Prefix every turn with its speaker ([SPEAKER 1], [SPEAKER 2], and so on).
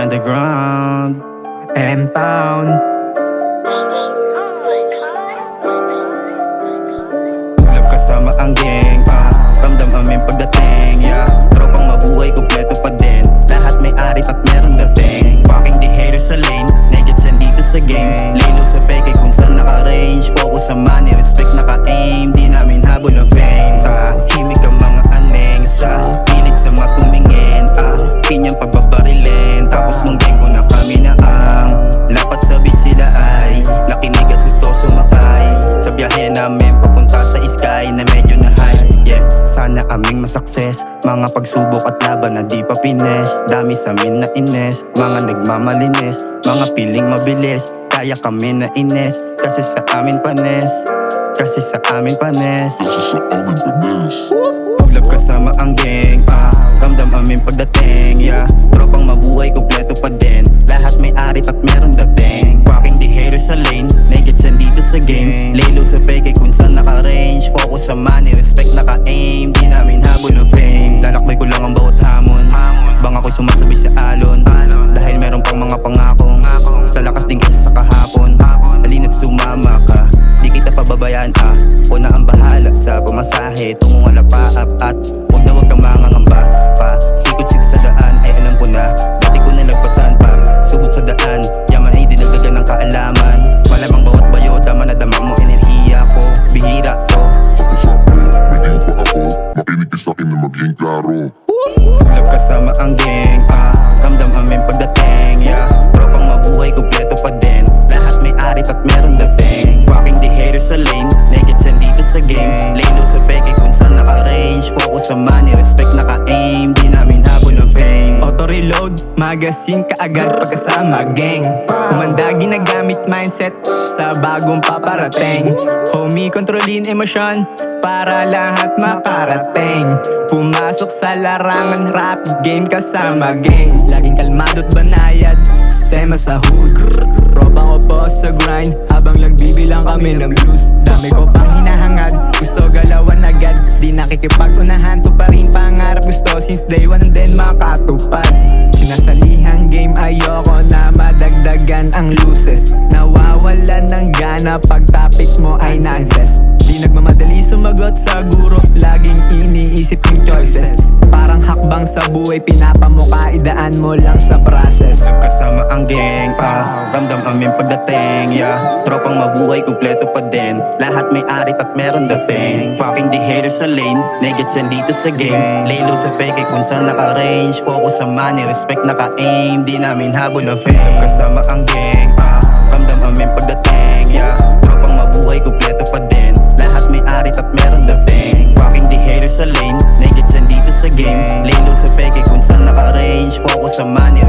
[SPEAKER 1] underground, M-Town. Ulap kasama ang gang, ramdam aming pagdating, yeah. Tropang mabuhay, kumpleto pa din. Lahat may arit at meron dating. Fucking the haters sa lane, negets dito sa game. Lilo sa peke kung saan naka-range. Focus sa money, respect naka-aim. Di namin habol ng fame. Tahimik ang mga aneng sa pilit sa matumingin. Kinyang pagbabarilin. Tapos mong gang ko na kami na ang lapat sa beat sila ay nakinig at gusto sumakay sa biyahe namin papunta sa sky na medyo na high. Yeah, sana aming masukses. Mga pagsubok at laban na di pa finish. Dami sa amin na ines, mga nagmamalinis, mga piling mabilis. Kaya kami na ines, kasi sa amin panes. Kasi sa amin panes. Ulap kasama ang gang, ramdam aming pagdating, yeah. Tropang mabuhay, kumpleto pa din. Lahat may arit at meron dating. Fucking the haters sa lane, negets dito sa game. Lilo sa peke kung saan naka-range. Focus sa money, respect naka-aim. Di namin habol ng fame. Lalakbay ko lang ang bawat hamon. Bang ako'y sumasabay sa alon. Dahil meron pang mga pangakong sa lakas din kasi sa kahapon. Halina't sumama ka, di kita pababayaan Ako na ang bahala sa pamasahe. Tungong wala pa up at huwag na huwag kang mangangamba pa. Sikot-sikot sa daan ay alam ko na. Dati ko na nagpasan pa. Subok sa daan, yaman ay dinagdagan ng kaalaman. Malamang bawat bayo, dama na dama mo enerhiya ko. Bihira ko.
[SPEAKER 2] Sakto-sakto, naging pa ako. Makinig ka sa'kin na maging klaro.
[SPEAKER 1] Ulap kasama ang gang, ramdam aming pagdating, yeah. Tropang mabuhay, kumpleto pa din. Lahat may arit at meron dating. Fucking the haters sa lane, negets dito sa game. Lilo sa peke kung saan naka-range. Focus sa money, respect naka-aim. Di namin habol ng fame.
[SPEAKER 3] Auto-reload, magazine kaagad pagkasama gang. Kumanda ginagamit mindset sa bagong paparating. Homie, kontrolin emosyon para lahat makarating. Pumasok sa larangan, rap game kasama gang. Laging kalmado't banayad, sistema sa hood. Ropa ko po sa grind, habang nagbibilang kami ng blues. Dami ko pang hinahangad, gusto galawan agad. Di nakikipag-unahan, to pa rin pangarap. Gusto since day one din makatupad. Sinasalihang game, ayoko na madagdagan ang loses. Nawawalan ng gana pag topic mo ay nonsense. Di nagmamadali sumagot sa guro, laging iniisip yung choices. Parang hakbang sa buhay, pinapamukha, idaan mo lang sa process.
[SPEAKER 1] Kasama ang gang, ramdam aming pagdating, yeah. Tropang mabuhay, kumpleto pa din. Lahat may arit at meron dating. Fucking the haters sa lane, negets dito sa game. Lilo sa peke kung saan naka-range. Focus sa money, respect naka-aim. Di namin habol ng fame. Kasama ang gang, ramdam aming pagdating, yeah. Tropang mabuhay, kumpleto pa din. Lahat may arit at meron dating. Fucking the haters sa lane, negets dito sa game. Lilo sa peke kung saan naka-range. Focus sa money,